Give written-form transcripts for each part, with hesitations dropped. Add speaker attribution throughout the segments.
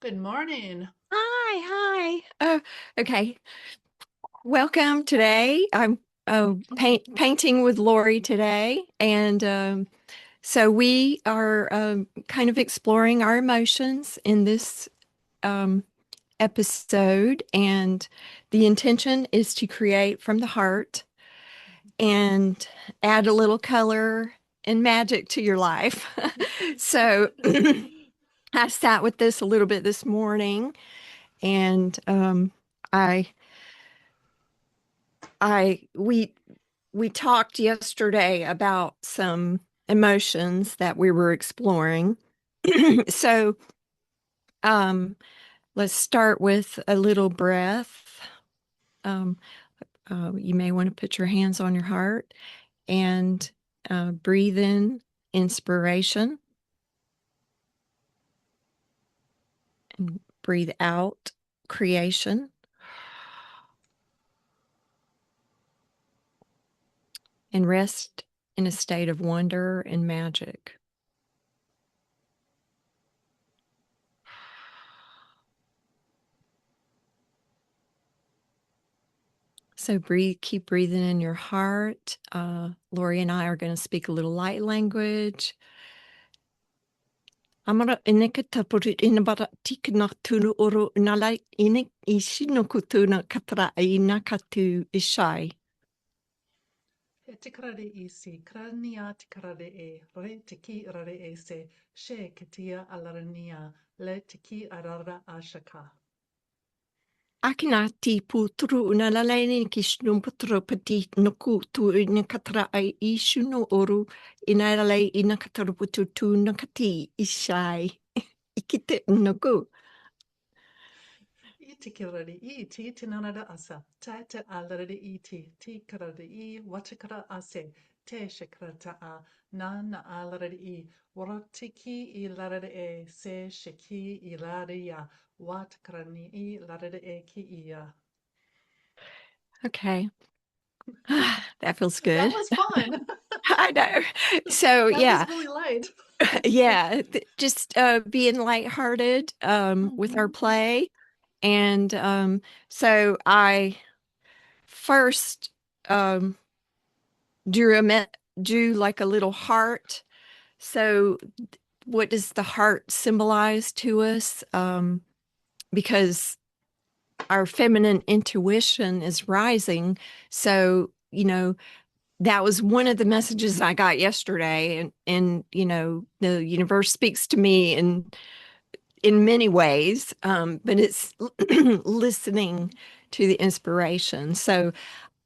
Speaker 1: Good morning.
Speaker 2: Hi. Okay. Welcome today. I'm painting with Laurie today, and so we are kind of exploring our emotions in this um, episode, and the intention is to create from the heart and add a little color and magic to your life. So I sat with this a little bit this morning, and I I we talked yesterday about some emotions that we were exploring. So, um, let's start with a little breath. Um, you may want to put your hands on your heart and breathe in inspiration and breathe out creation and rest in a state of wonder and magic. So keep breathing in your heart. Lori and I are going to speak a little light language. Amara ineka tapuri inabara tikna tunu oro nalai inik ishino kutuna katra ina katu ishai.
Speaker 1: He tikarare isi, krania tikarare re tiki rare se, she katia alarania, le tiki arara ashaka.
Speaker 2: Akinati putru nalalai kishnum putru pati nuku tu ina katra ai ishuno oru inalai ina kataru putu tu nakati ishai. Ikite nuku.
Speaker 1: I tikirare I ti tinanada asa, ta te alarade I ti karade I, watakara ase, te shakrata a, na alarade I, warotiki I larade se shaki I lare ya, watakarani I larade ki iya.
Speaker 2: Okay. That feels
Speaker 1: That
Speaker 2: good.
Speaker 1: was fun.
Speaker 2: I know. So
Speaker 1: That was
Speaker 2: yeah,
Speaker 1: really light.
Speaker 2: yeah, just being lighthearted with our
Speaker 1: Mhm.
Speaker 2: play. And so I first um, drew like a little heart. So what does the heart symbolize to us? Because our feminine intuition is rising. So, that was one of the messages I got yesterday. And the universe speaks to me in many ways, but it's listening to the inspiration. So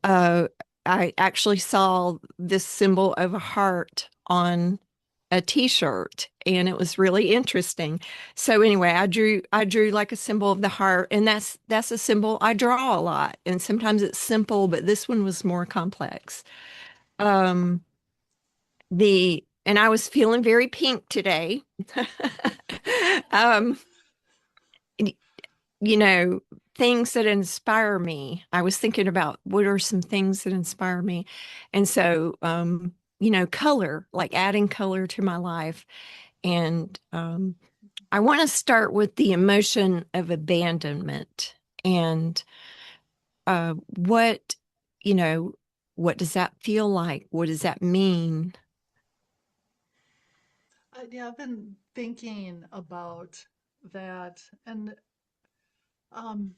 Speaker 2: uh, I actually saw this symbol of a heart on a t-shirt, and it was really interesting. So anyway, I drew like a symbol of the heart, and that's a symbol I draw a lot. And sometimes it's simple, but this one was more complex. Um, the and I was feeling very pink today. um, you know, things that inspire me. I was thinking about what are some things that inspire me. And so, color, like adding color to my life. And I want to start with the emotion of abandonment and what, you know, what does that feel like? What does that mean?
Speaker 1: Yeah, I've been thinking about that and um,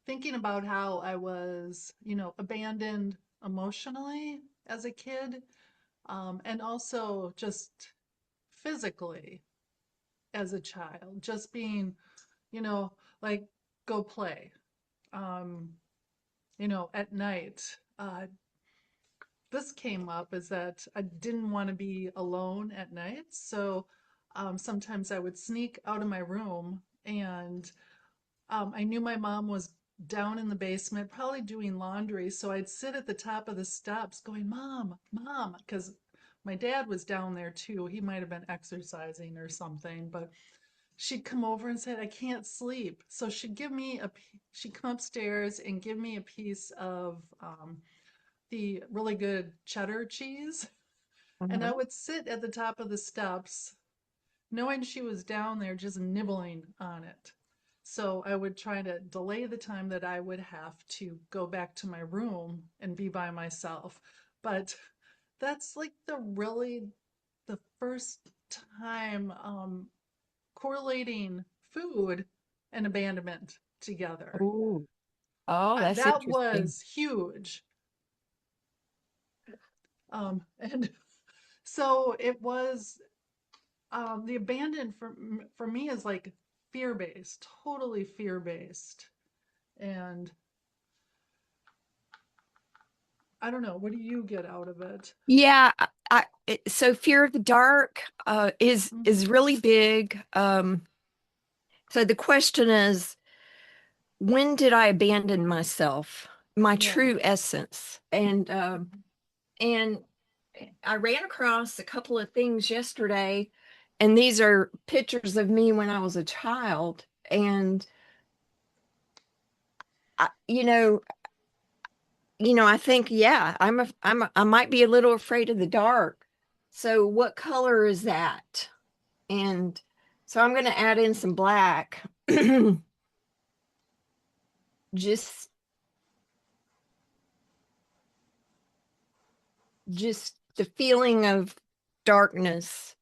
Speaker 1: thinking about how I was, abandoned emotionally as a kid, and also just physically as a child, just being, you know, like go play, um, at night. This came up is that I didn't want to be alone at night. So sometimes I would sneak out of my room and I knew my mom was down in the basement, probably doing laundry. So I'd sit at the top of the steps going, Mom, Mom, because my dad was down there too. He might have been exercising or something, but she'd come over and said, I can't sleep. So she'd come upstairs and give me a piece of the really good cheddar cheese. And I
Speaker 2: Mhm.
Speaker 1: would sit at the top of the steps knowing she was down there just nibbling on it. So I would try to delay the time that I would have to go back to my room and be by myself. But that's like the first time correlating food and abandonment together.
Speaker 2: Oh, oh, that's
Speaker 1: That
Speaker 2: interesting.
Speaker 1: was huge. And so it was the abandoned for me is like fear based, totally fear based. And I don't know, what do you get out of it?
Speaker 2: Yeah, so fear of the dark is
Speaker 1: Hmm.
Speaker 2: really big. So the question is, when did I abandon myself, my
Speaker 1: Yeah.
Speaker 2: true essence? And I ran across a couple of things yesterday, and these are pictures of me when I was a child. And I, I think, yeah, I might be a little afraid of the dark. So what color is that? And so I'm going to add in some black. just just the feeling of darkness.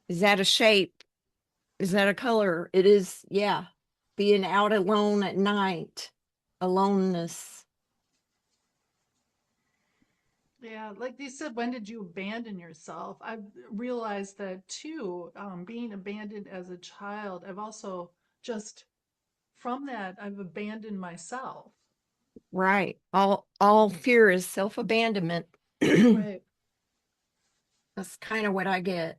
Speaker 2: Is that a shape? Is that a color? It is, yeah. Being out alone at night, aloneness.
Speaker 1: Yeah, like you said, when did you abandon yourself? I've realized that too, being abandoned as a child. I've also just from that, I've abandoned myself.
Speaker 2: Right. All fear is self-abandonment. That's
Speaker 1: Right.
Speaker 2: kind of what I get.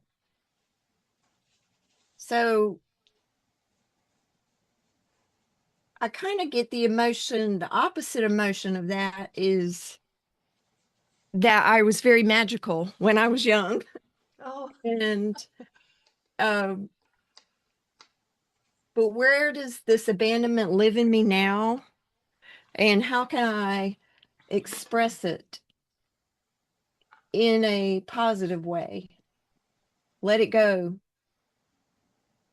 Speaker 2: So I kind of get the emotion, the opposite emotion of that is that I was very magical when I was young.
Speaker 1: Oh,
Speaker 2: And um, but where does this abandonment live in me now? And how can I express it in a positive way? Let it go.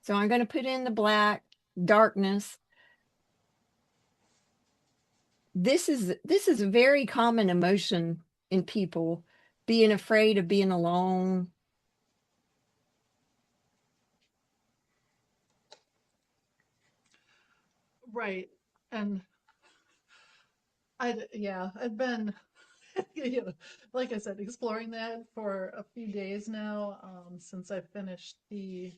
Speaker 2: So I'm going to put in the black, darkness. This is a very common emotion in people, being afraid of being alone.
Speaker 1: right. And yeah, I've been, you know, like I said, exploring that for a few days now, since I finished the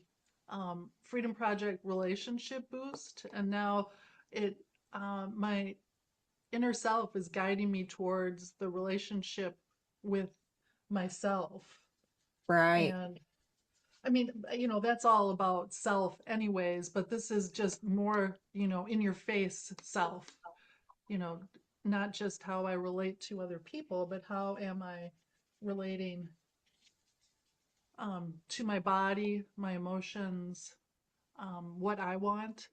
Speaker 1: Freedom Project Relationship Boost. And now it, my inner self is guiding me towards the relationship with myself.
Speaker 2: Right.
Speaker 1: And I mean, that's all about self anyways, but this is just more, in your face self, you know, not just how I relate to other people, but how am I relating to my body, my emotions, what I want,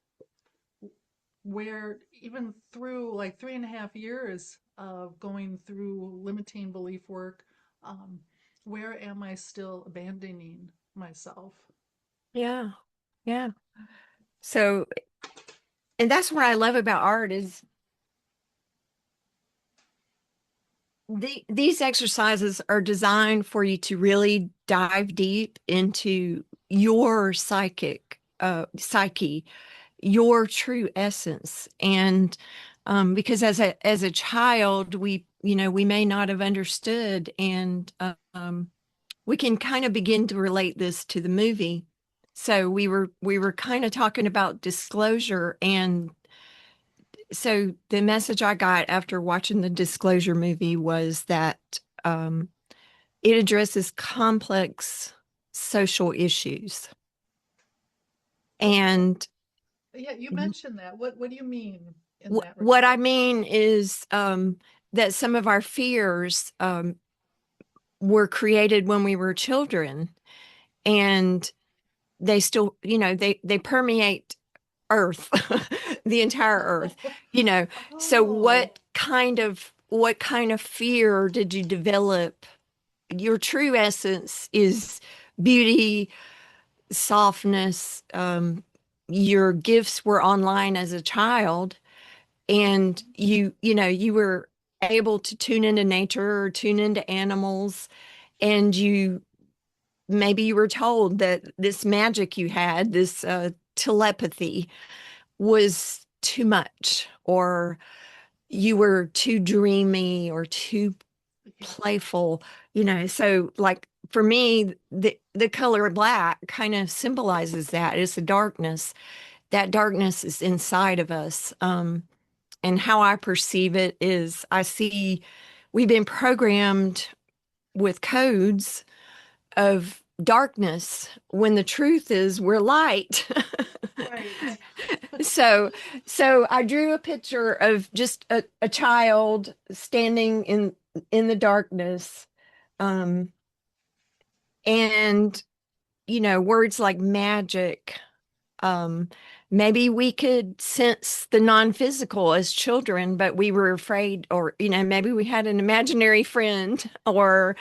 Speaker 1: where even through like 3.5 years of going through limiting belief work, um, where am I still abandoning myself?
Speaker 2: Yeah. Yeah. So, and that's what I love about art is these exercises are designed for you to really dive deep into your psyche, your true essence. And because as a child, we may not have understood, and we can kind of begin to relate this to the movie. So we were kind of talking about disclosure, and so the message I got after watching the Disclosure movie was that um, it addresses complex social issues.
Speaker 1: Okay.
Speaker 2: And
Speaker 1: Yeah, you mentioned that. What do you mean in that
Speaker 2: what I
Speaker 1: regard?
Speaker 2: mean is that some of our fears were created when we were children, and they still, they permeate Earth, the entire Earth. You know, so
Speaker 1: Oh,
Speaker 2: what kind of fear did you develop your true essence is beauty, softness. Your gifts were online as a child, and you were able to tune into nature or tune into animals, and maybe you were told that this magic you had, this telepathy, was too much, or you were too dreamy or too
Speaker 1: Yeah.
Speaker 2: playful, so like for me, the color black kind of symbolizes that. It's the darkness. That darkness is inside of us. And how I perceive it is, I see we've been programmed with codes of darkness when the truth is we're light.
Speaker 1: Right.
Speaker 2: so so I drew a picture of just a child standing in the darkness, um and words like magic. um Maybe we could sense the non-physical as children, but we were afraid, or maybe we had an imaginary friend, or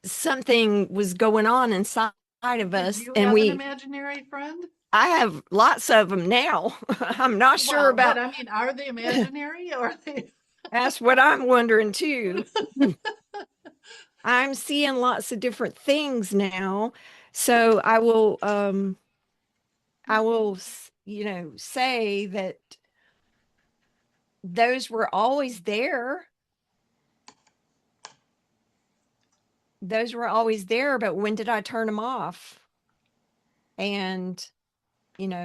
Speaker 2: something was going on inside of
Speaker 1: Did
Speaker 2: us,
Speaker 1: you
Speaker 2: and
Speaker 1: have an
Speaker 2: we
Speaker 1: imaginary friend?
Speaker 2: I have lots of them now. I'm not sure
Speaker 1: Well, but
Speaker 2: about.
Speaker 1: I mean, are they imaginary or are they?
Speaker 2: That's what I'm wondering too. I'm seeing lots of different things now. So I will say that those were always there. Those were always there, but when did I turn them off? And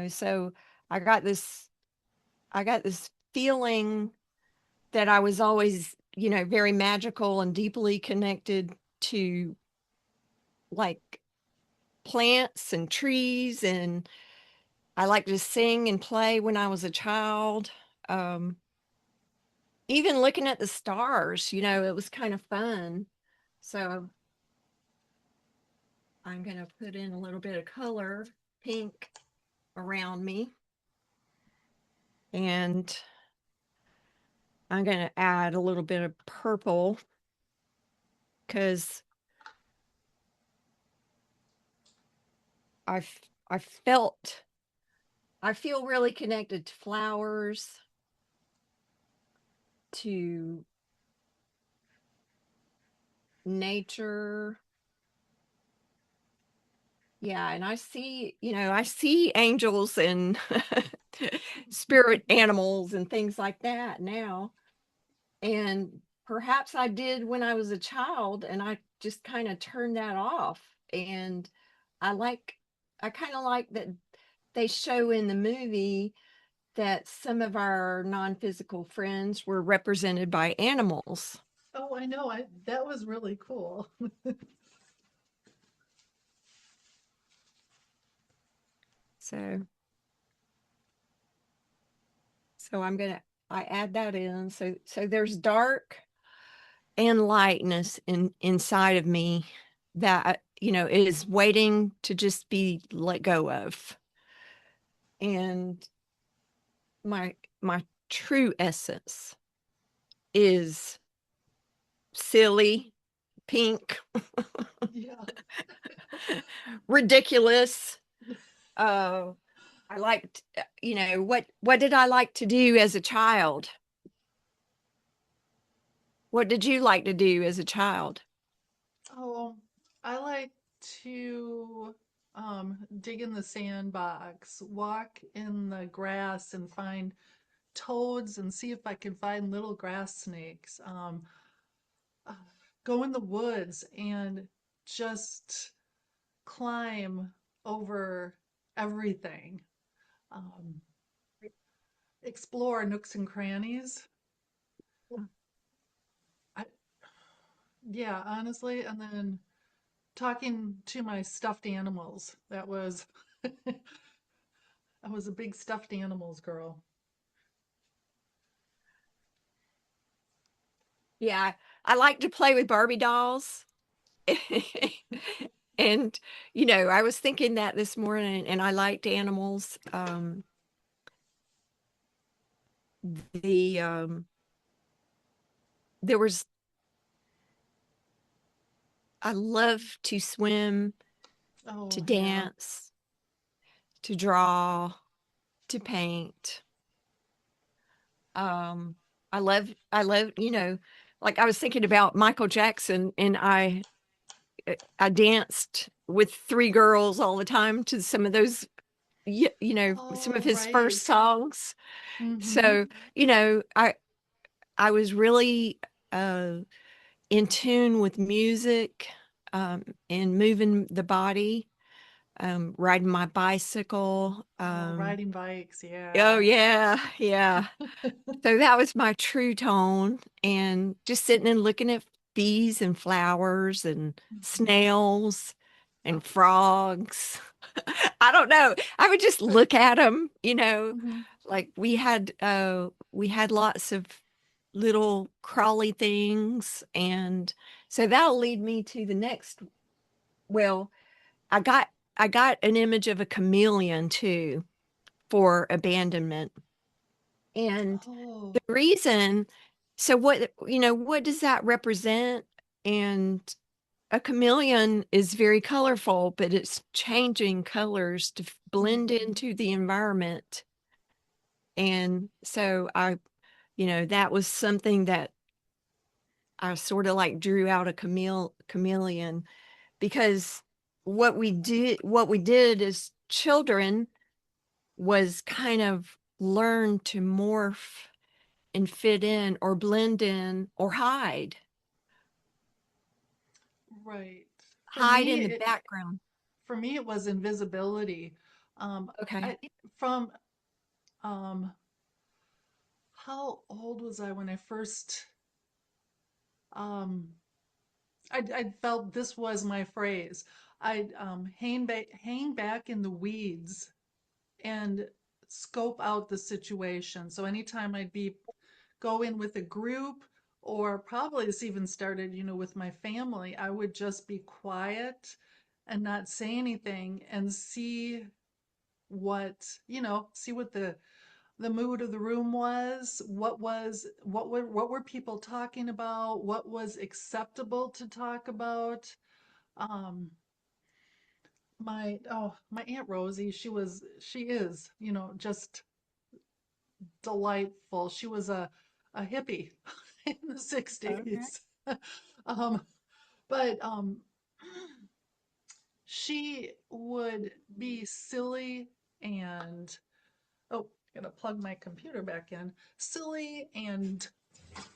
Speaker 2: so I got this I got this feeling that I was always, very magical and deeply connected to, like, plants and trees, and I liked to sing and play when I was a child. Um, Even looking at the stars, it was kind of fun. So I'm going to put in a little bit of color, pink, around me, and I'm going to add a little bit of purple because I I felt I feel really connected to flowers, to nature. Yeah, and I see angels and spirit animals and things like that now. And perhaps I did when I was a child, and I just kind of turned that off. And I like, I kind of like that they show in the movie that some of our non-physical friends were represented by animals.
Speaker 1: Oh, I know. That was really cool.
Speaker 2: So, so I add that in. So there's dark and lightness inside of me that is waiting to just be let go of. And my true essence is silly, pink,
Speaker 1: Yeah.
Speaker 2: ridiculous. uh I liked, what did I like to do as a child? What did you like to do as a child?
Speaker 1: Oh, I like to dig in the sandbox, walk in the grass and find toads and see if I can find little grass snakes. Uh, Go in the woods and just climb over everything. Um, Explore nooks and crannies. I, yeah, honestly, and then talking to my stuffed animals. I was a big stuffed animals girl.
Speaker 2: Yeah, I like to play with Barbie dolls. And I was thinking that this morning, and I liked animals. The There was I love to swim, to
Speaker 1: Oh, yeah.
Speaker 2: dance, to draw, to paint. Um, I love, like I was thinking about Michael Jackson, and I danced with three girls all the time to some of those, some of
Speaker 1: Oh,
Speaker 2: his first
Speaker 1: right.
Speaker 2: songs.
Speaker 1: Mm-hmm.
Speaker 2: So, I was really uh in tune with music, and moving the body, riding my bicycle.
Speaker 1: Oh, riding bikes.
Speaker 2: Oh
Speaker 1: Yeah.
Speaker 2: yeah, yeah. So that was my true tone, and just sitting and looking at bees and flowers and
Speaker 1: Mhm.
Speaker 2: snails and frogs. I don't know. I would just look at them,
Speaker 1: Mhm.
Speaker 2: like we had lots of little crawly things, and so that'll lead me to the next. Well, I got I got an image of a chameleon too for abandonment. And
Speaker 1: Oh,
Speaker 2: the reason, so what does that represent? And a chameleon is very colorful, but it's changing colors to blend
Speaker 1: mhm.
Speaker 2: into the environment. And so that was something that I sort of like drew out a chameleon, because what we did as children was kind of learn to morph and fit in or blend in or
Speaker 1: Right. For
Speaker 2: hide
Speaker 1: me,
Speaker 2: in the
Speaker 1: it
Speaker 2: background.
Speaker 1: for me it was invisibility. Um,
Speaker 2: Okay.
Speaker 1: I from how old was I when I first um I felt this was my phrase. I'd hang back in the weeds and scope out the situation. So anytime I'd be go in with a group, or probably this even started, with my family, I would just be quiet and not say anything and see what the mood of the room what were people talking about, what was acceptable to talk about. Um, my Aunt Rosie, she is, just delightful. She was a hippie in the
Speaker 2: Okay.
Speaker 1: 60s. um, but she would be silly and, oh, gotta plug my computer back in. Silly and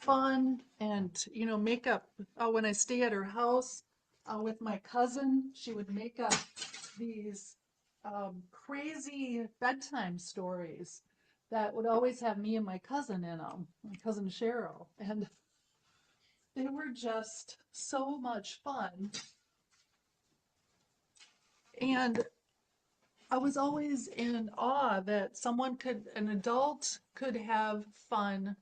Speaker 1: fun and, make up. When I stay at her house with my cousin, she would make up these crazy bedtime stories that would always have me and my cousin in them, my cousin Cheryl. And they were just so much fun. And I was always in awe that an adult could have fun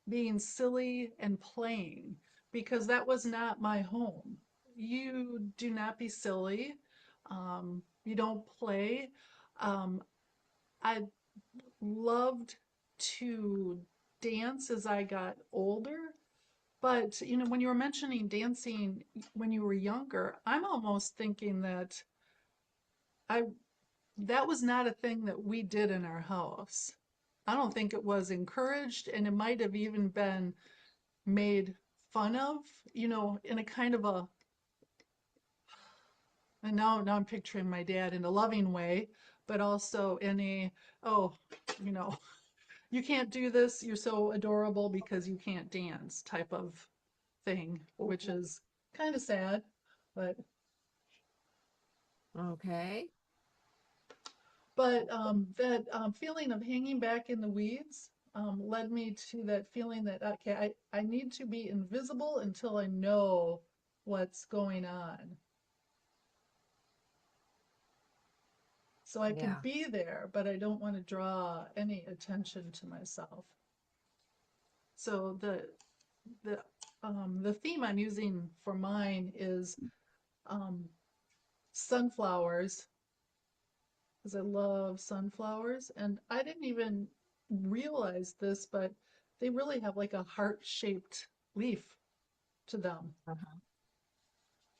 Speaker 1: being silly and playing, because that was not my home. You do not be silly. You don't play. Um, I loved to dance as I got older. But, when you were mentioning dancing when you were younger, I'm almost thinking I that was not a thing that we did in our house. I don't think it was encouraged, and it might have even been made fun of, in a kind of and now I'm picturing my dad in a loving way, but also in oh, you know, you can't do this, you're so adorable because you can't dance type of thing, which is kind of sad, but
Speaker 2: Okay.
Speaker 1: that feeling of hanging back in the weeds led me to that feeling that, okay, I need to be invisible until I know what's going on. So I can
Speaker 2: Yeah.
Speaker 1: be there, but I don't want to draw any attention to myself. So the theme I'm using for mine is um, sunflowers, because I love sunflowers. And I didn't even realize this, but they really have like a heart-shaped leaf to them.
Speaker 2: Uh-huh.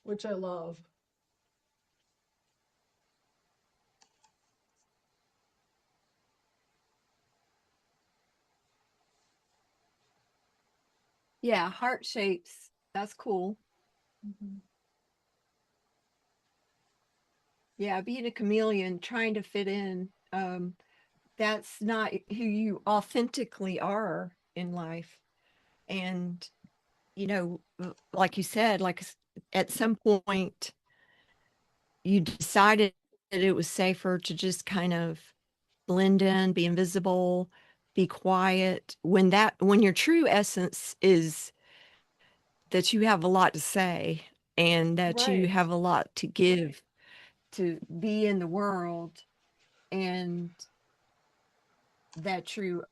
Speaker 1: which I love.
Speaker 2: Yeah, heart shapes. That's cool.
Speaker 1: Mhm.
Speaker 2: Yeah, being a chameleon, trying to fit in. That's not who you authentically are in life. And, like you said, at some point you decided that it was safer to just kind of blend in, be invisible, be quiet, when your true essence is that you have a lot to say and that you
Speaker 1: Right.
Speaker 2: have a lot to give, to be in the world, and that true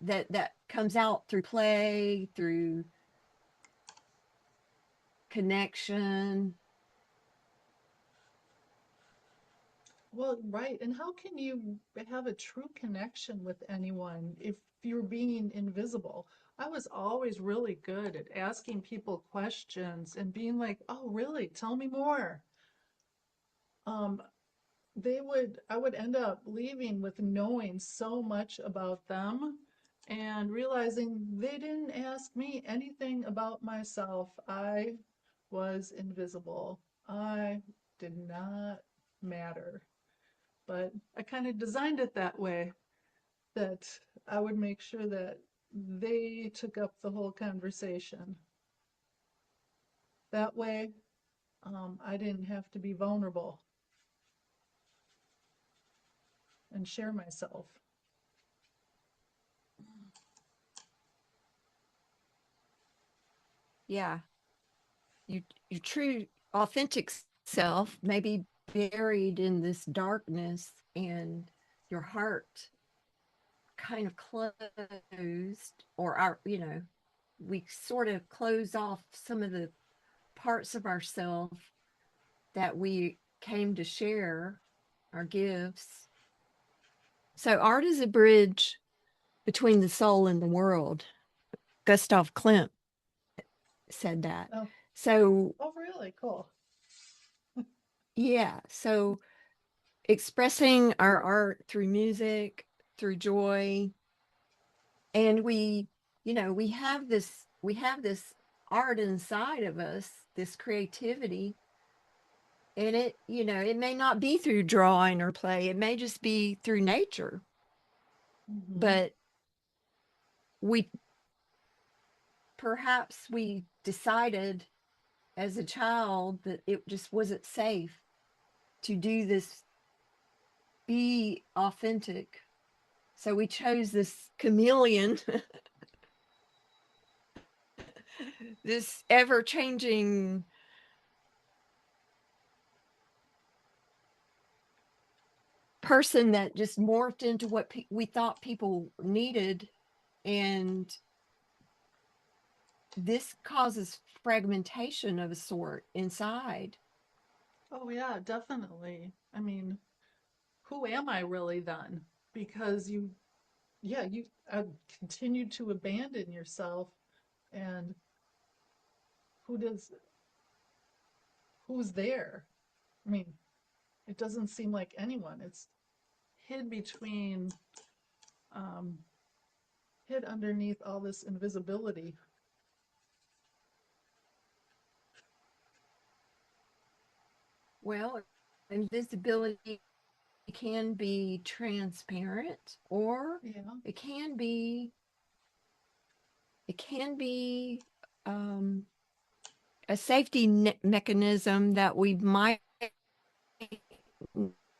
Speaker 2: that comes out through play, through connection.
Speaker 1: Well, right. And how can you have a true connection with anyone if you're being invisible? I was always really good at asking people questions and being like, "Oh, really? Tell me more." Um, I would end up leaving with knowing so much about them and realizing they didn't ask me anything about myself. I was invisible. I did not matter. But I kind of designed it that way, that I would make sure that they took up the whole conversation. That way, I didn't have to be vulnerable and share myself.
Speaker 2: Yeah, you your true authentic self may be buried in this darkness, and your heart kind of closed, or we sort of close off some of the parts of ourselves that we came to share, our gifts. So art is a bridge between the soul and the world. Gustav Klimt said that.
Speaker 1: Oh,
Speaker 2: So
Speaker 1: oh, really? Cool.
Speaker 2: yeah, so expressing our art through music, through joy, and we have this art inside of us, this creativity, and it may not be through drawing or play, it may just be through nature,
Speaker 1: Hmm.
Speaker 2: but we perhaps we decided as a child that it just wasn't safe to do this, be authentic. So we chose this chameleon, this ever changing person that just morphed into what we thought people needed. And this causes fragmentation of a sort inside.
Speaker 1: Oh, yeah, definitely. I mean, who am I really then? Because yeah, you continue to abandon yourself, and who does, who's there? I mean, it doesn't seem like anyone. It's hid between, um, hid underneath all this invisibility.
Speaker 2: Well, invisibility can be transparent, or
Speaker 1: Yeah.
Speaker 2: it can be it can be um, a safety mechanism that we might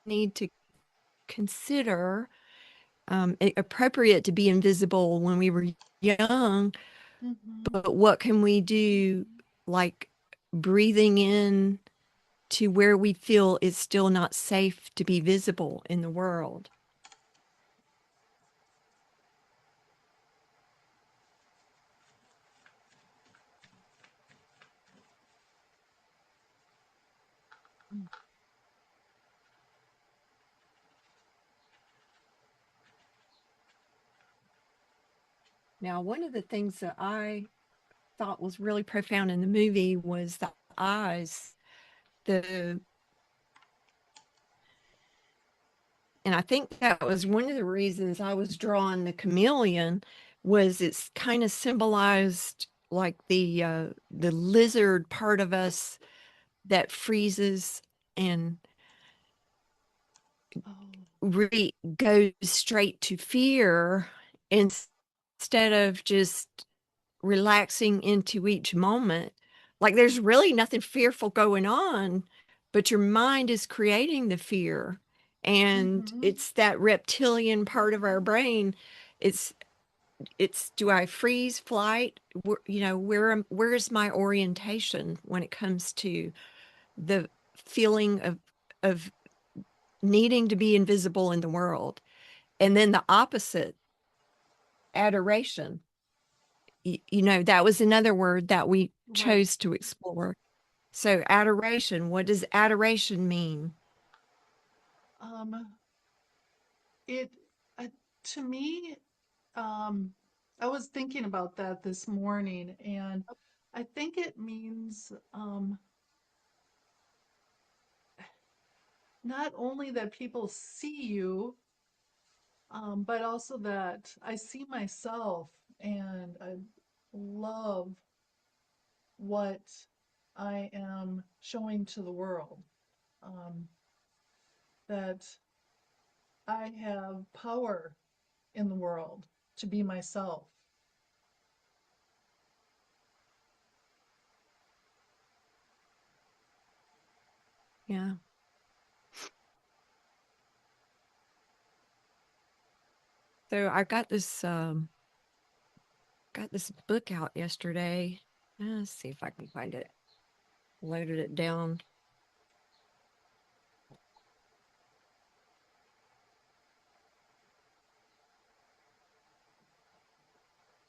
Speaker 2: need to consider, appropriate to be invisible when we were young,
Speaker 1: Hmm.
Speaker 2: but what can we do, like breathing in to where we feel it's still not safe to be visible in the world? Now, one of the things that I thought was really profound in the movie was the eyes. The And I think that was one of the reasons I was drawn to chameleon, was it's kind of symbolized like the lizard part of us that freezes and
Speaker 1: Oh.
Speaker 2: goes straight to fear instead of just relaxing into each moment. Like there's really nothing fearful going on, but your mind is creating the fear. And
Speaker 1: Mm-hmm.
Speaker 2: it's that reptilian part of our brain. It's do I freeze, flight? Where is my orientation when it comes to the feeling of needing to be invisible in the world? And then the opposite, adoration. That was another word that we
Speaker 1: Right.
Speaker 2: chose to explore. So, adoration, what does adoration mean?
Speaker 1: Um, it uh, to me, um, I was thinking about that this morning, and I think it means not only that people see you, but also that I see myself and I love what I am showing to the world. Um, that I have power in the world to be myself.
Speaker 2: Yeah. So I got this book out yesterday. Let's see if I can find it. Loaded it down.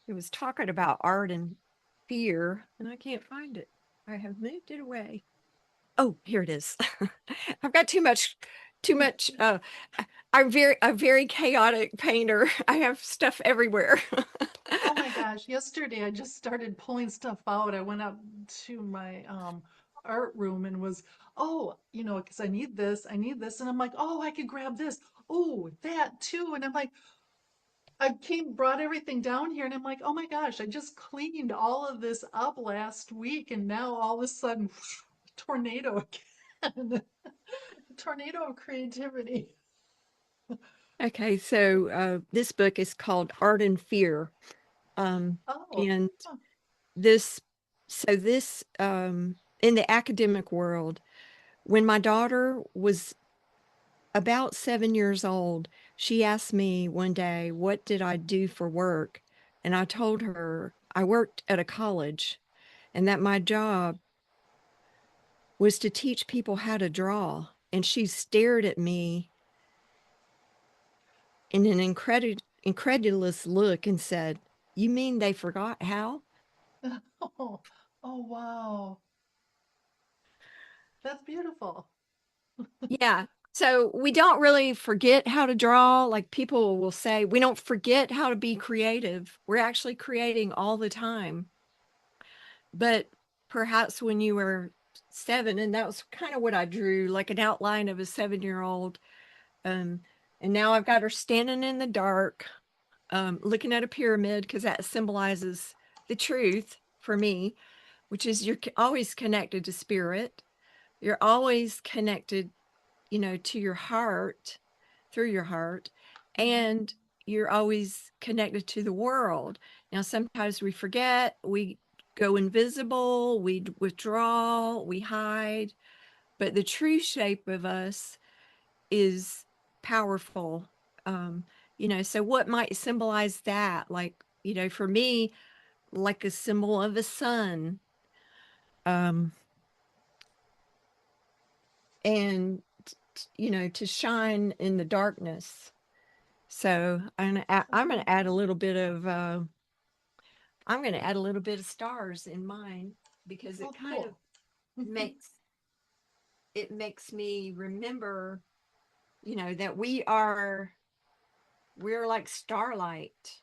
Speaker 2: It was talking about art and fear, and I can't find it. I have moved it away. Oh, here it is. I've got too much I'm very a very chaotic painter. I have stuff everywhere.
Speaker 1: Oh my gosh, yesterday I just started pulling stuff out. I went up to my art room and was, oh, because I need this, and I'm like, oh, I could grab this. Oh, that too. And I'm like, brought everything down here, and I'm like, oh my gosh, I just cleaned all of this up last week, and now all of a sudden, tornado again. Tornado of creativity.
Speaker 2: Okay, so this book is called Art and Fear.
Speaker 1: Oh,
Speaker 2: And
Speaker 1: huh.
Speaker 2: this this in the academic world, when my daughter was about 7 years old, she asked me one day, what did I do for work? And I told her I worked at a college and that my job was to teach people how to draw. And she stared at me in an incredulous look and said, "You mean they forgot how?"
Speaker 1: Oh, oh wow. That's beautiful.
Speaker 2: Yeah. So we don't really forget how to draw. Like people will say, we don't forget how to be creative. We're actually creating all the time. But perhaps when you were 7, and that was kind of what I drew, like an outline of a 7-year-old. Um, and now I've got her standing in the dark, looking at a pyramid because that symbolizes the truth for me, which is you're always connected to spirit. You're always connected, to your heart, through your heart,
Speaker 1: Hmm.
Speaker 2: and you're always connected to the world. Now, sometimes we forget, we go invisible, we withdraw, we hide, but the true shape of us is powerful. Um, so what might symbolize that? Like, for me, like a symbol of a sun. Um, and to shine in the darkness. So I'm gonna add a
Speaker 1: Oh,
Speaker 2: little bit of I'm gonna add a little bit of stars in mine because
Speaker 1: oh,
Speaker 2: it kind of
Speaker 1: cool.
Speaker 2: makes makes me remember, that we're like starlight.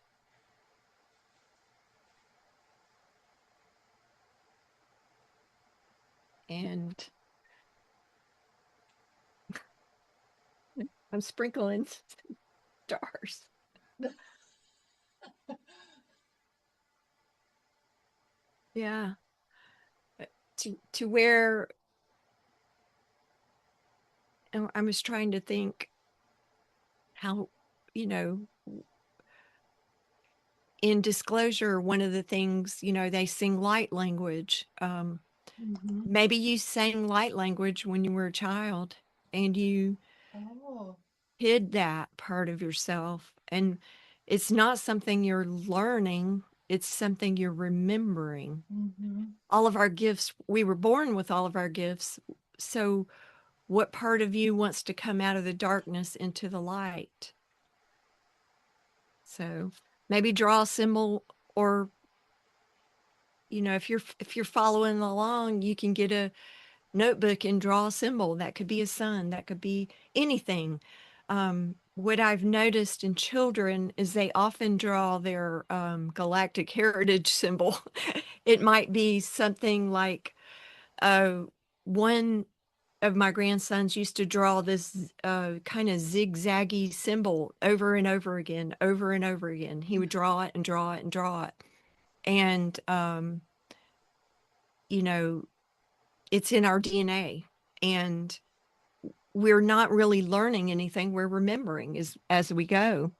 Speaker 2: And I'm sprinkling stars. Yeah. To where I was trying to think how, you know, in disclosure, one of the things, they sing light language.
Speaker 1: Hmm.
Speaker 2: Maybe you sang light language when you were a child and you
Speaker 1: Oh.
Speaker 2: hid that part of yourself. And it's not something you're learning, it's something you're remembering.
Speaker 1: Hmm.
Speaker 2: All of our gifts, we were born with all of our gifts. So, what part of you wants to come out of the darkness into the light? So, maybe draw a symbol, or if you're following along, you can get a notebook and draw a symbol. That could be a sun, that could be anything. What I've noticed in children is they often draw their galactic heritage symbol. It might be something like uh, one of my grandsons used to draw this kind of zigzaggy symbol over and over again, over and over again. He would draw it and draw it and draw it. And, you know, it's in our DNA. And we're not really learning anything, we're remembering as we go.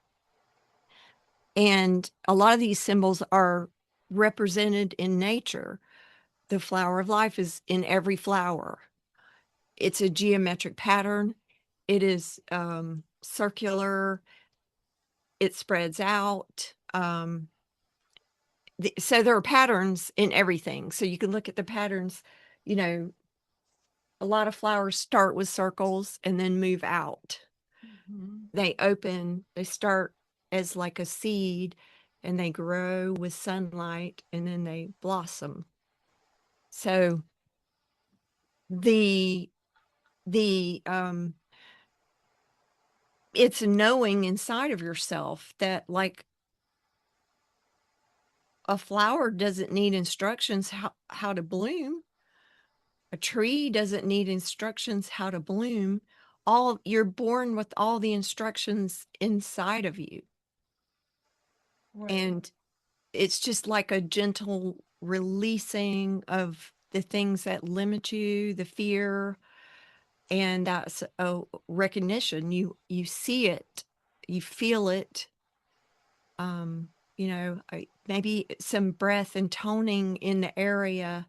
Speaker 2: And a lot of these symbols are represented in nature. The flower of life is in every flower. It's a geometric pattern. It is circular. It spreads out. So there are patterns in everything. So you can look at the patterns. You know, a lot of flowers start with circles and then move out.
Speaker 1: Hmm.
Speaker 2: They start as like a seed and they grow with sunlight and then they blossom. So the the it's knowing inside of yourself that, like, a flower doesn't need instructions how to bloom. A tree doesn't need instructions how to bloom. All You're born with all the instructions inside of you.
Speaker 1: Right.
Speaker 2: And it's just like a gentle releasing of the things that limit you, the fear, and that's a recognition. You see it, you feel it. Maybe some breath and toning in the area.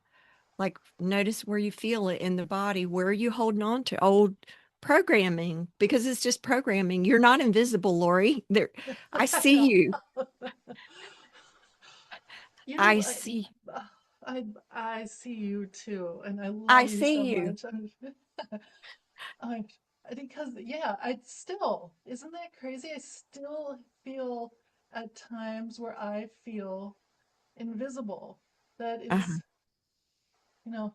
Speaker 2: Like, notice where you feel it in the body. Where are you holding on to old programming? Because it's just programming. You're not invisible, Laurie. There, I
Speaker 1: I
Speaker 2: see
Speaker 1: know.
Speaker 2: you.
Speaker 1: You
Speaker 2: I
Speaker 1: know,
Speaker 2: see.
Speaker 1: I see you too, and I
Speaker 2: I
Speaker 1: love you so
Speaker 2: see you.
Speaker 1: much. I, because yeah, I still, isn't that crazy? I still feel at times where I feel invisible. That
Speaker 2: Uh-huh.
Speaker 1: is,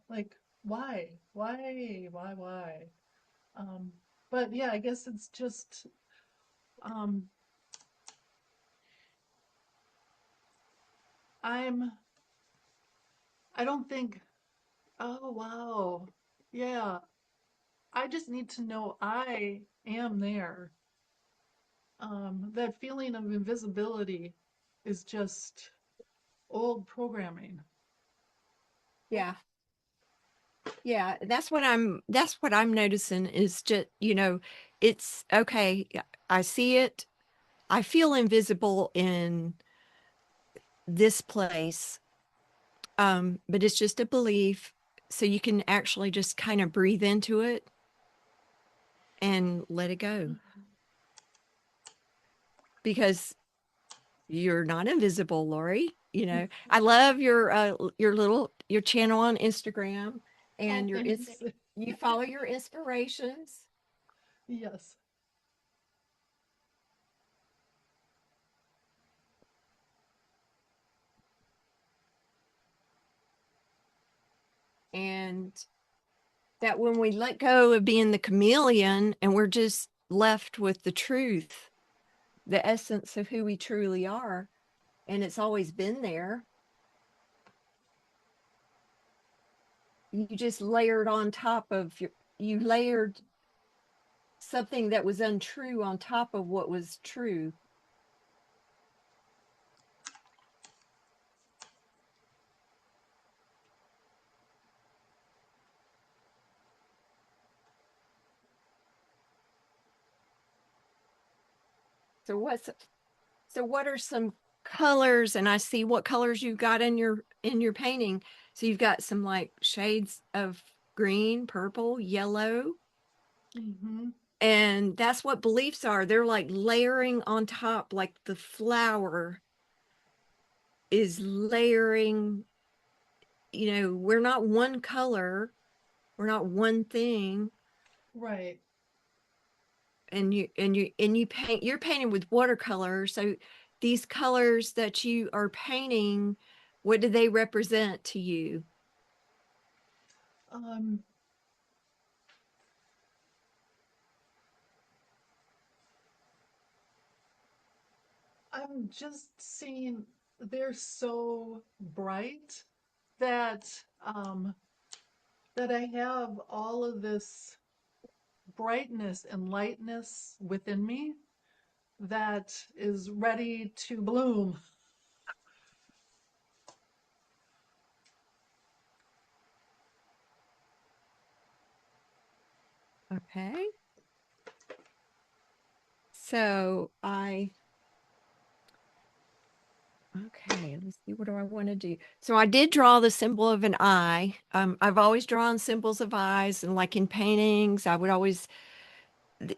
Speaker 1: like why? Um, but yeah, I guess it's just um, I'm. I don't think. Oh wow, yeah. I just need to know I am there. That feeling of invisibility is just old programming.
Speaker 2: Yeah. Yeah, that's what I'm noticing is just, it's okay. I see it. I feel invisible in this place. But it's just a belief. So you can actually just kind of breathe into it and let it go, because you're not invisible, Lori. I love your channel on Instagram,
Speaker 1: Oh,
Speaker 2: and
Speaker 1: thanks.
Speaker 2: you follow your inspirations.
Speaker 1: Yes.
Speaker 2: And that when we let go of being the chameleon and we're just left with the truth, the essence of who we truly are, and it's always been there, you just layered on top of you layered something that was untrue on top of what was true. So what's so what are some colors? And I see what colors you've got in your painting. So you've got some like shades of green, purple, yellow,
Speaker 1: Hmm.
Speaker 2: and that's what beliefs are. They're like layering on top, like the flower is layering. We're not one color, we're not one thing.
Speaker 1: Right.
Speaker 2: And you paint, you're painting with watercolor. So these colors that you are painting, what do they represent to you?
Speaker 1: Um, I'm just seeing they're so bright that um, that I have all of this brightness and lightness within me that is ready to bloom.
Speaker 2: Okay. So okay, let's see, what do I want to do? So I did draw the symbol of an eye. I've always drawn symbols of eyes, and like in paintings, I would always,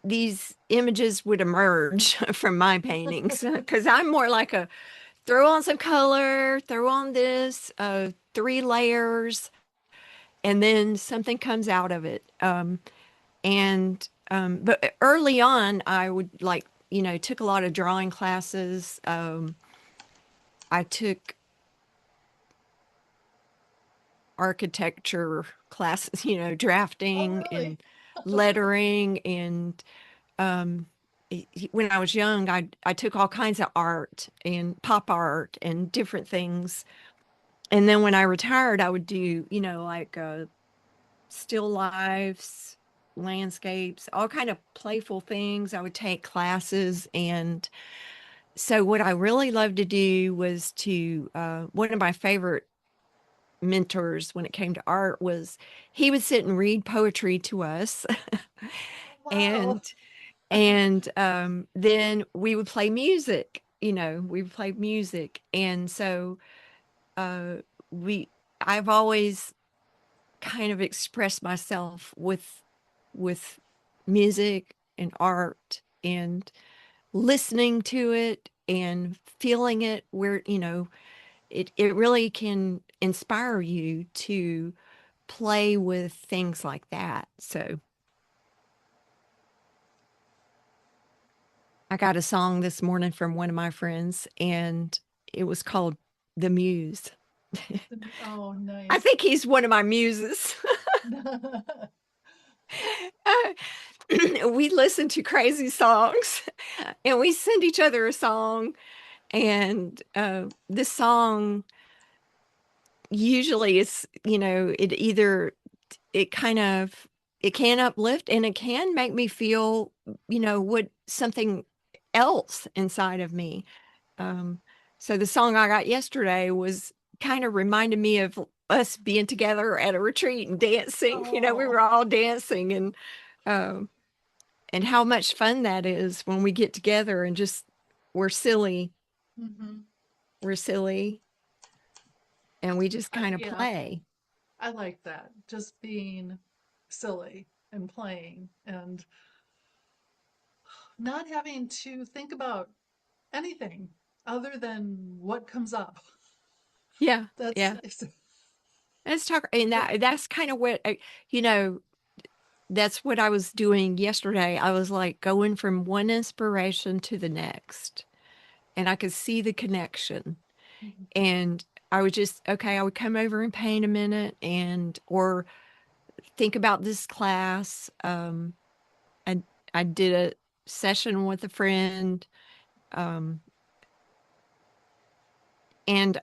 Speaker 2: these images would emerge from my paintings because I'm more like a throw on some color, throw on this, three layers, and then something comes out of it. But early on, I would like, took a lot of drawing classes. I took architecture classes,
Speaker 1: Oh,
Speaker 2: drafting
Speaker 1: really?
Speaker 2: and lettering. And um, when I was young, I took all kinds of art and pop art and different things. And then when I retired, I would do, like still lifes, landscapes, all kind of playful things. I would take classes. And so what I really loved to do was to, one of my favorite mentors when it came to art was he would sit and read poetry to us.
Speaker 1: Wow.
Speaker 2: and then we would play music, we would play music. And so uh, we I've always kind of expressed myself with music and art and listening to it and feeling it, where it really can inspire you to play with things like that. So I got a song this morning from one of my friends, and it was called The Muse.
Speaker 1: Oh,
Speaker 2: I
Speaker 1: nice.
Speaker 2: think he's one of my muses. We listen to crazy songs and we send each other a song. And this song usually is, it either, it kind of, it can uplift and it can make me feel, what something else inside of me. Um, so the song I got yesterday was kind of reminded me of us being together at a retreat and dancing. We
Speaker 1: Oh.
Speaker 2: were all dancing, um, and how much fun that is when we get together and just we're silly,
Speaker 1: Hmm.
Speaker 2: we're silly, and we just kind of
Speaker 1: Yeah,
Speaker 2: play.
Speaker 1: I like that. Just being silly and playing and not having to think about anything other than what comes up.
Speaker 2: Yeah,
Speaker 1: That's
Speaker 2: yeah. Let's talk, and that's kind of what you know. That's what I was doing yesterday. I was like going from one inspiration to the next, and I could see the connection. And I would just, okay, I would come over and paint a minute, and or think about this class. I I did a session with a friend, um, and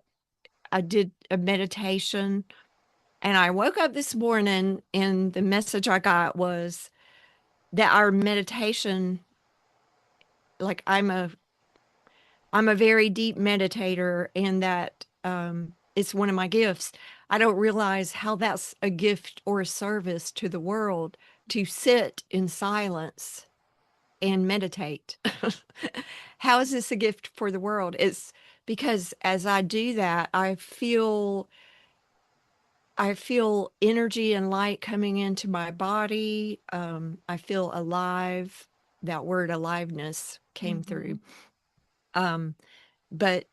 Speaker 2: I did a meditation, And I woke up this morning and the message I got was that our meditation, like I'm a very deep meditator and that it's one of my gifts. I don't realize how that's a gift or a service to the world to sit in silence and meditate. How is this a gift for the world? It's because as I do that, I feel energy and light coming into my body. I feel alive. That word aliveness came
Speaker 1: Mm-hmm.
Speaker 2: through. Um, but,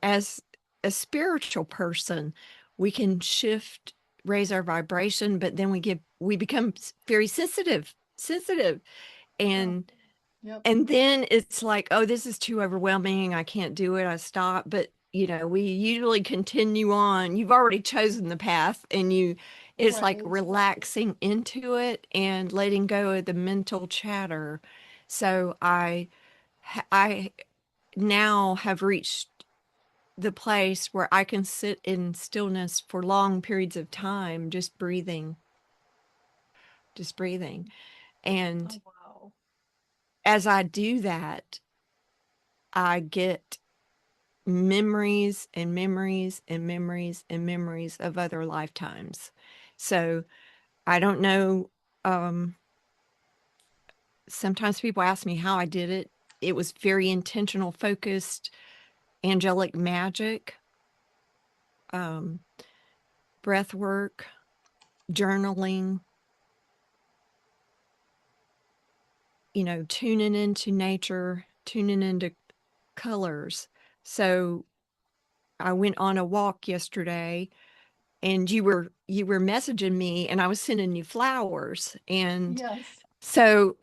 Speaker 2: as a spiritual person, we can shift, raise our vibration, but then we become very sensitive.
Speaker 1: Yeah.
Speaker 2: And
Speaker 1: Yep.
Speaker 2: and then it's like, oh, this is too overwhelming. I can't do it. I stop. But, we usually continue on. You've already chosen the path and it's like
Speaker 1: Right.
Speaker 2: relaxing into it and letting go of the mental chatter. So I now have reached the place where I can sit in stillness for long periods of time, just breathing, just breathing. And
Speaker 1: Oh, wow.
Speaker 2: as I do that, I get memories and memories and memories and memories of other lifetimes. So I don't know. Um, Sometimes people ask me how I did it. It was very intentional, focused, angelic magic, um, breath work, journaling, tuning into nature, tuning into colors. So I went on a walk yesterday and you were messaging me and I was sending you flowers. And
Speaker 1: Yes.
Speaker 2: so,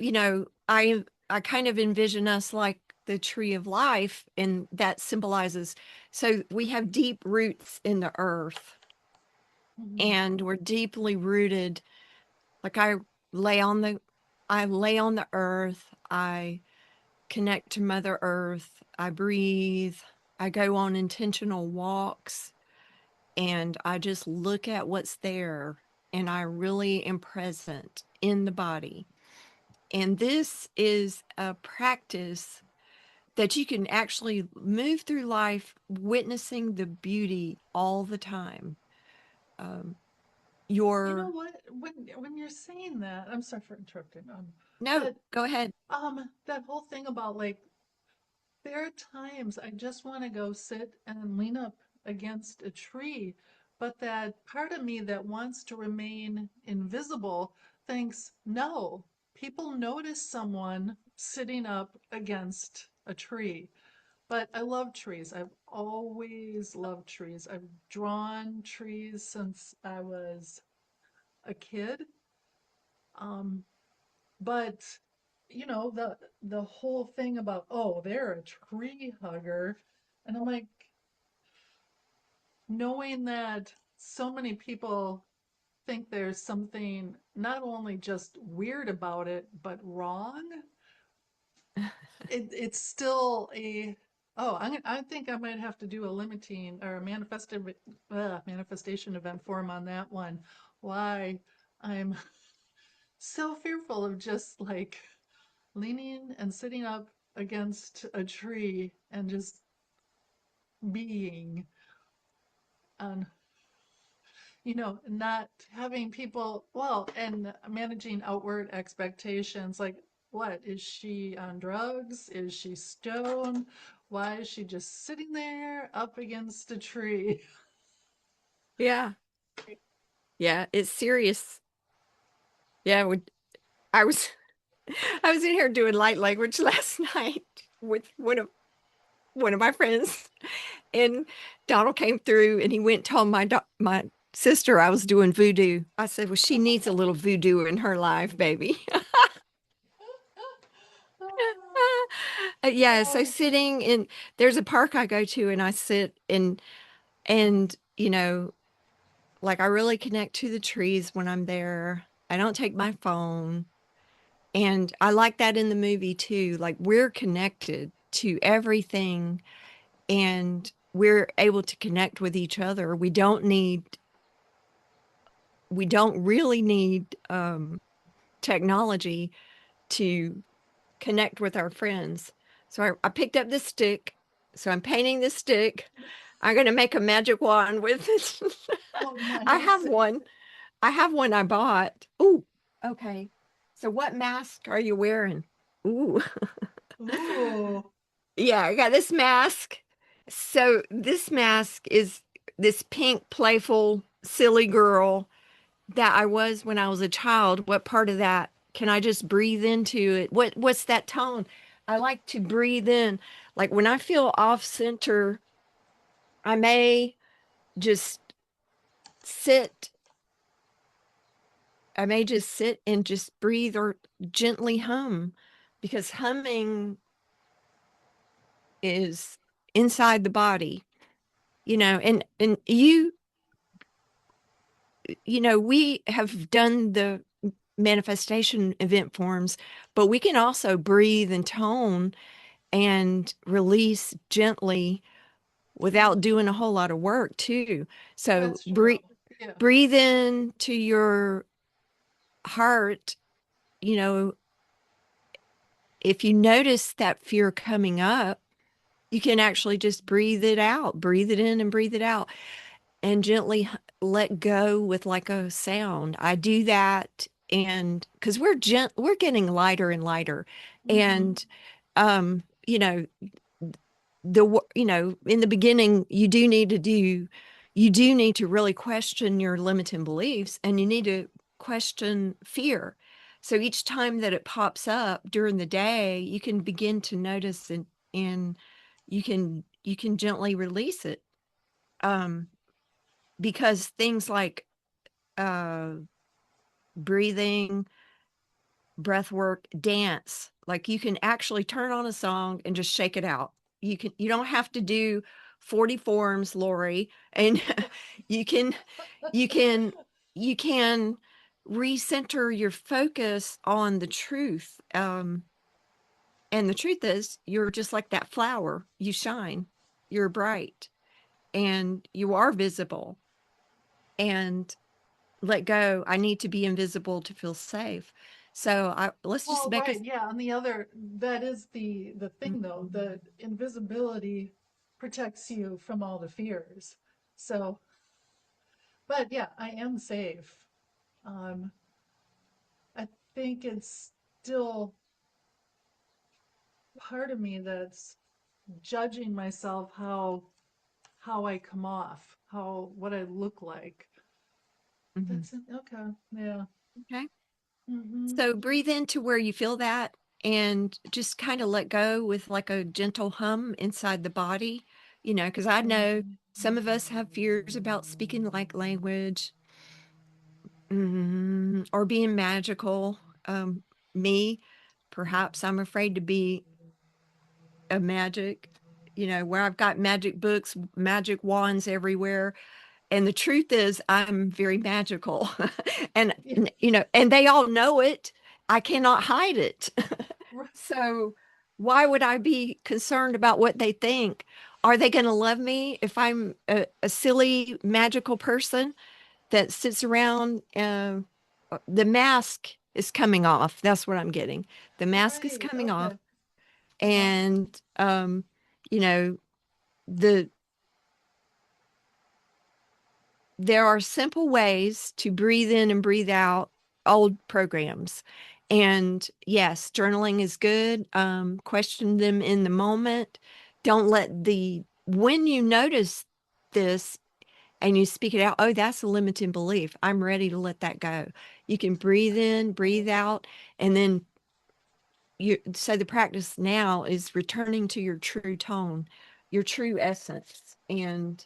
Speaker 2: I kind of envision us like the tree of life, and that symbolizes, so we have deep roots in the earth
Speaker 1: Mm-hmm.
Speaker 2: and we're deeply rooted. Like lay on the I lay on the earth, I connect to Mother Earth, I breathe, I go on intentional walks, and I just look at what's there, and I really am present in the body. And this is a practice that you can actually move through life witnessing the beauty all the time. Um,
Speaker 1: You know
Speaker 2: your
Speaker 1: what? When you're saying that, I'm sorry for interrupting.
Speaker 2: No,
Speaker 1: But
Speaker 2: go ahead.
Speaker 1: that whole thing about like there are times I just want to go sit and lean up against a tree, but that part of me that wants to remain invisible thinks, no, people notice someone sitting up against a tree. But I love trees. I've always loved trees. I've drawn trees since I was a kid. Um, but the whole thing about, oh, they're a tree hugger, and I'm like, knowing that so many people think there's something not only just weird about it but wrong, it's still a, oh, I think I might have to do a limiting or a manifestation event form on that one. Why I'm so fearful of just like leaning and sitting up against a tree and just being on, not having people, well, and managing outward expectations like, what is she on drugs? Is she stoned? Why is she just sitting there up against a tree?
Speaker 2: Yeah. Yeah, it's serious. Yeah, I was I was in here doing light language last night with one of my friends, and Donald came through and he went and told my sister I was doing voodoo. I said, "Well, she needs a little voodoo in her life, baby." Yeah, so
Speaker 1: Oh,
Speaker 2: sitting in there's a park I go to and I sit and like I really connect to the trees when I'm there. I don't take my phone. And I like that in the movie too. Like we're connected to everything and we're able to connect with each other. We don't need we don't really need technology to connect with our friends. So I picked up this stick. So I'm painting this stick. I'm going to make a magic wand with it.
Speaker 1: Oh,
Speaker 2: I
Speaker 1: nice.
Speaker 2: have one. I have one I bought. Ooh, okay. So what mask are you wearing? Ooh.
Speaker 1: Ooh.
Speaker 2: Yeah, I got this mask. So this mask is this pink, playful, silly girl that I was when I was a child. What part of that can I just breathe into it? What's that tone? I like to breathe in. Like when I feel off center, I may just sit. I may just sit and just breathe or gently hum because humming is inside the body, and we have done the manifestation event forms, but we can also breathe and tone and release gently without
Speaker 1: Mm,
Speaker 2: doing a whole lot of work too. So
Speaker 1: that's true. Yeah.
Speaker 2: breathe in to your heart. You know, if you notice that fear coming up, you can actually just breathe it out, breathe it in and breathe it out, and gently let go with like a sound. I do that, and because we're getting lighter and lighter,
Speaker 1: Mm-hmm.
Speaker 2: and um, you know, in the beginning, you do need to really question your limiting beliefs, and you need to question fear. So each time that it pops up during the day, you can begin to notice, and you can gently release it. Um, because things like uh, breathing, breath work, dance, like you can actually turn on a song and just shake it out. You don't have to do 40 forms, Lori, and you can you can you can recenter your focus on the truth. And the truth is you're just like that flower. You shine, you're bright, and you are visible. And let go. I need to be invisible to feel safe. So let's just
Speaker 1: Well,
Speaker 2: make us.
Speaker 1: right, yeah. On the other, that is the thing though. The invisibility protects you from all the fears. So, but yeah, I am safe. Um, I think it's still part of me that's judging myself how I come off, how what I look like.
Speaker 2: Mhm.
Speaker 1: That's it. Okay. Yeah.
Speaker 2: Okay.
Speaker 1: Mm-hmm.
Speaker 2: So breathe into where you feel that and just kind of let go with like a gentle hum inside the body, because I know some of us have fears about speaking like language, or being magical. Me, perhaps I'm afraid to be a magic, where I've got magic books, magic wands everywhere. And the truth is, I'm very magical. and,
Speaker 1: Yeah.
Speaker 2: and they all know it. I cannot hide it.
Speaker 1: Right.
Speaker 2: So why would I be concerned about what they think? Are they going to love me if I'm a silly, magical person that sits around? The mask is coming off. That's what I'm getting. The mask is
Speaker 1: Right.
Speaker 2: coming off.
Speaker 1: Okay. Uh-huh.
Speaker 2: And, you know, the there are simple ways to breathe in and breathe out old programs. And yes, journaling is good. Question them in the moment. Don't let when you notice this and you speak it out, oh, that's a limiting belief. I'm ready to let that go. You can breathe in, breathe out, and then so the practice now is returning to your true tone, your true essence, and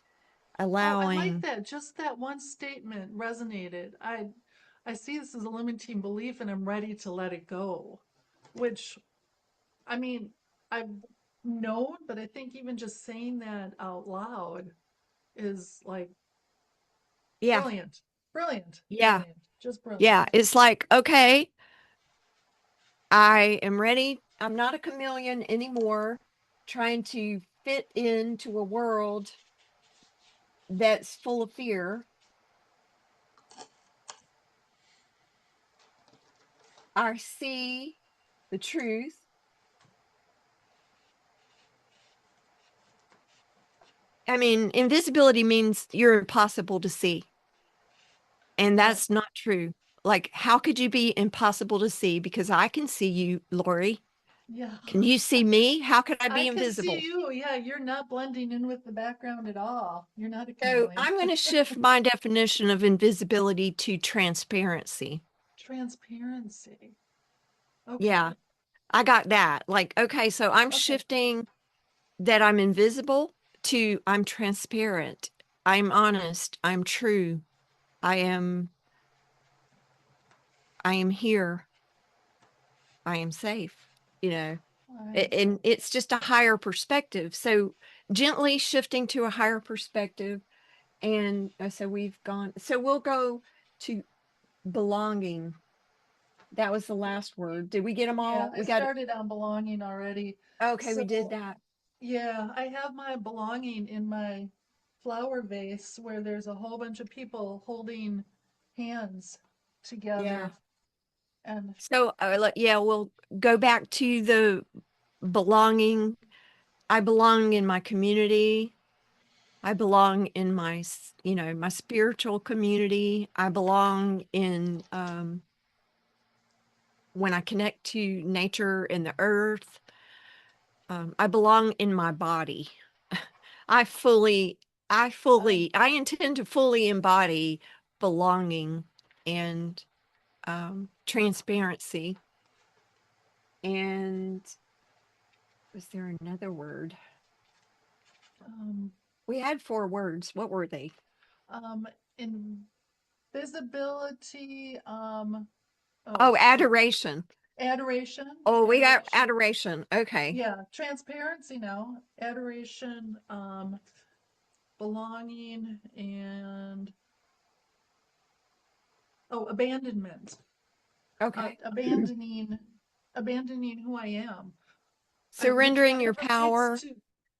Speaker 1: Oh, I like
Speaker 2: allowing.
Speaker 1: that. Just that one statement resonated. I see this as a limiting belief and I'm ready to let it go. Which, I mean, I've known, but I think even just saying that out loud is like
Speaker 2: Yeah,
Speaker 1: brilliant. Brilliant.
Speaker 2: yeah.
Speaker 1: Brilliant. Just
Speaker 2: Yeah,
Speaker 1: brilliant.
Speaker 2: it's like, okay, I am ready. I'm not a chameleon anymore, trying to fit into a world that's full of fear. I see the truth. I mean, invisibility means you're impossible to see, and
Speaker 1: Right.
Speaker 2: that's not true. Like, how could you be impossible to see? Because I can see you, Lori.
Speaker 1: Yeah.
Speaker 2: Can you see me? How could I
Speaker 1: I
Speaker 2: be
Speaker 1: can see
Speaker 2: invisible?
Speaker 1: you. Yeah, you're not blending in with the background at all. You're not a
Speaker 2: So
Speaker 1: chameleon.
Speaker 2: I'm going to shift my definition of invisibility to transparency.
Speaker 1: Transparency.
Speaker 2: Yeah,
Speaker 1: Okay.
Speaker 2: I got that. Like, okay, so I'm
Speaker 1: Okay.
Speaker 2: shifting that I'm invisible to I'm transparent. I'm honest. I'm true. I am I am here. I am safe, you know.
Speaker 1: All right.
Speaker 2: And it's just a higher perspective. So gently shifting to a higher perspective. And so we've gone, so we'll go to belonging. That was the last word. Did we get them
Speaker 1: Yeah,
Speaker 2: all?
Speaker 1: I
Speaker 2: We got it.
Speaker 1: started on belonging already.
Speaker 2: Okay, we did
Speaker 1: So,
Speaker 2: that.
Speaker 1: yeah, I have my belonging in my flower vase where there's a whole bunch of people holding hands
Speaker 2: Yeah.
Speaker 1: together. And
Speaker 2: So, yeah, we'll go back to the belonging. I belong in my community. I belong in my, my spiritual community. I belong in when I connect to nature and the earth. I belong in my body. I fully,
Speaker 1: I,
Speaker 2: I intend to fully embody belonging and transparency. And was there another word?
Speaker 1: um,
Speaker 2: We had four words. What were they?
Speaker 1: um, invisibility, oh,
Speaker 2: Oh, adoration.
Speaker 1: adoration,
Speaker 2: Oh, we got
Speaker 1: adoration.
Speaker 2: adoration. Okay.
Speaker 1: Yeah, transparency now, adoration, belonging, and oh, abandonment.
Speaker 2: Okay.
Speaker 1: Abandoning who I am, which
Speaker 2: Surrendering
Speaker 1: kind
Speaker 2: your
Speaker 1: of relates
Speaker 2: power.
Speaker 1: to,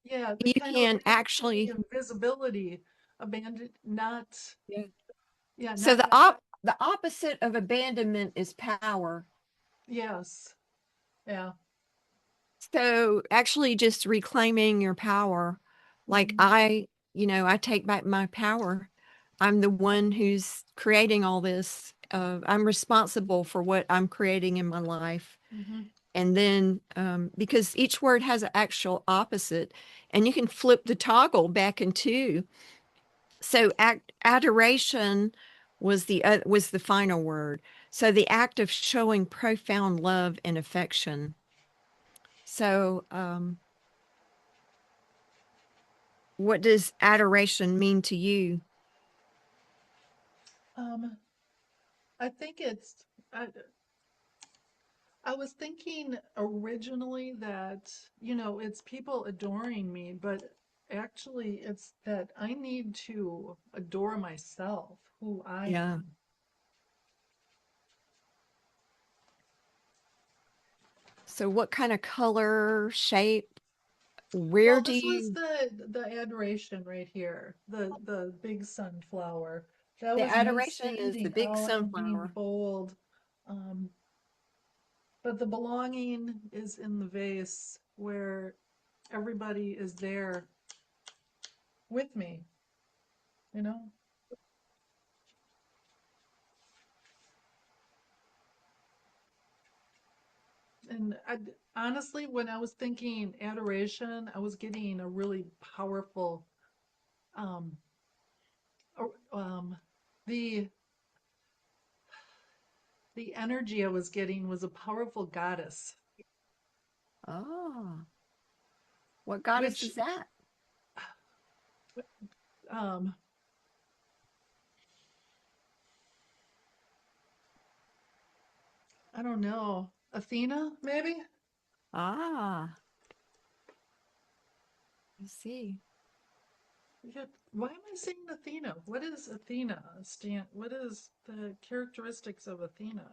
Speaker 1: yeah,
Speaker 2: You
Speaker 1: that kind of
Speaker 2: can
Speaker 1: relates to the
Speaker 2: actually,
Speaker 1: invisibility. Abandon, not,
Speaker 2: yeah.
Speaker 1: yeah,
Speaker 2: So
Speaker 1: not,
Speaker 2: the opposite of abandonment is power.
Speaker 1: yes, yeah.
Speaker 2: So actually just reclaiming your power. Like
Speaker 1: Hmm.
Speaker 2: I take back my power. I'm the one who's creating all this. I'm responsible for what I'm creating in my life.
Speaker 1: Hmm.
Speaker 2: And then because each word has an actual opposite, and you can flip the toggle back and two. So adoration was the final word. So the act of showing profound love and affection. So what does adoration mean to you?
Speaker 1: Um, I think I, I was thinking originally that, it's people adoring me, but actually it's that I need to adore myself, who I
Speaker 2: Yeah.
Speaker 1: am.
Speaker 2: So what kind of color, shape? Where
Speaker 1: Well,
Speaker 2: do
Speaker 1: this was
Speaker 2: you
Speaker 1: the adoration right here, the big sunflower. That
Speaker 2: the
Speaker 1: was me
Speaker 2: adoration is the
Speaker 1: standing
Speaker 2: big
Speaker 1: out and being
Speaker 2: sunflower.
Speaker 1: bold. Um, but the belonging is in the vase where everybody is there with me, you know? And honestly, when I was thinking adoration, I was getting a really powerful, um, the the energy I was getting was a powerful goddess,
Speaker 2: Oh, what goddess
Speaker 1: which,
Speaker 2: is that?
Speaker 1: um, I don't know, Athena, maybe?
Speaker 2: Ah, I see.
Speaker 1: Yeah, why am I saying Athena? What is Athena? Stan, what is the characteristics of Athena?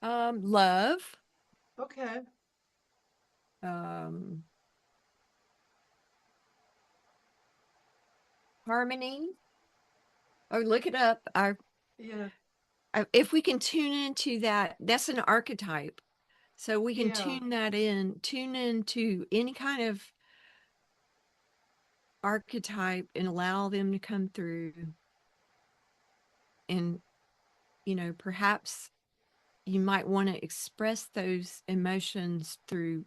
Speaker 2: Love,
Speaker 1: Okay,
Speaker 2: um, harmony. Oh, look it up.
Speaker 1: yeah.
Speaker 2: if we can tune into that, that's an archetype. So we can
Speaker 1: Yeah.
Speaker 2: tune into any kind of archetype and allow them to come through. And, perhaps you might want to express those emotions through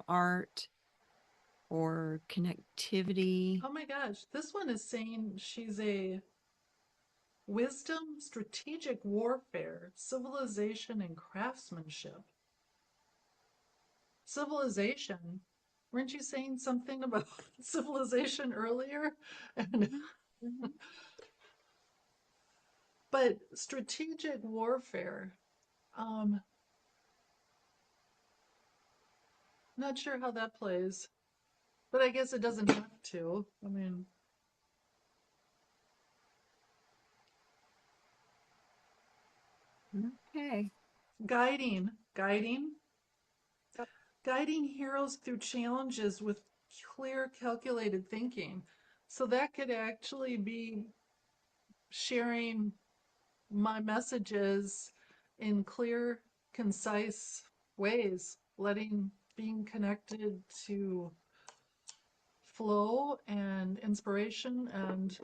Speaker 2: art or connectivity.
Speaker 1: Oh my gosh. This one is saying she's a wisdom, strategic warfare, civilization, and craftsmanship. Civilization. Weren't you saying something about civilization earlier? And
Speaker 2: Mhm, mhm.
Speaker 1: but strategic warfare. Um, Not sure how that plays, but I guess it doesn't have to. I mean,
Speaker 2: Okay.
Speaker 1: guiding,
Speaker 2: Yep.
Speaker 1: guiding heroes through challenges with clear, calculated thinking. So that could actually be sharing my messages in clear, concise ways, being connected to flow and inspiration and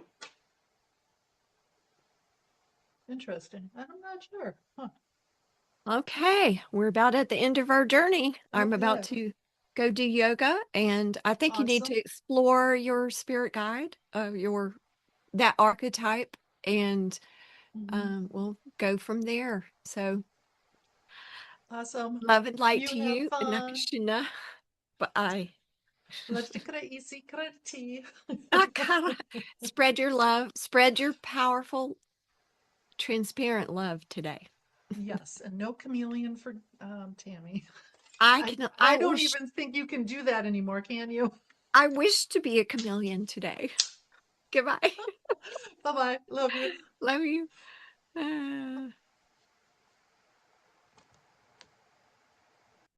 Speaker 1: interesting. I'm not sure. Huh.
Speaker 2: Okay, we're about at the end of our journey. I'm about
Speaker 1: Okay.
Speaker 2: to go do yoga, and I think you need to
Speaker 1: Awesome.
Speaker 2: explore your spirit guide, your that archetype, and
Speaker 1: Mhm.
Speaker 2: we'll go from there. So,
Speaker 1: Awesome.
Speaker 2: love and light
Speaker 1: You
Speaker 2: to
Speaker 1: have
Speaker 2: you,
Speaker 1: fun.
Speaker 2: Nakashina. Bye.
Speaker 1: Lashtikara isikrati.
Speaker 2: Akara. Spread your love, spread your powerful, transparent love today.
Speaker 1: Yes, and no chameleon for Tami.
Speaker 2: I
Speaker 1: I
Speaker 2: can.
Speaker 1: I don't even think you can do that anymore, can you?
Speaker 2: I wish to be a chameleon today. Goodbye.
Speaker 1: Bye bye. Love you.
Speaker 2: Love you. Uh...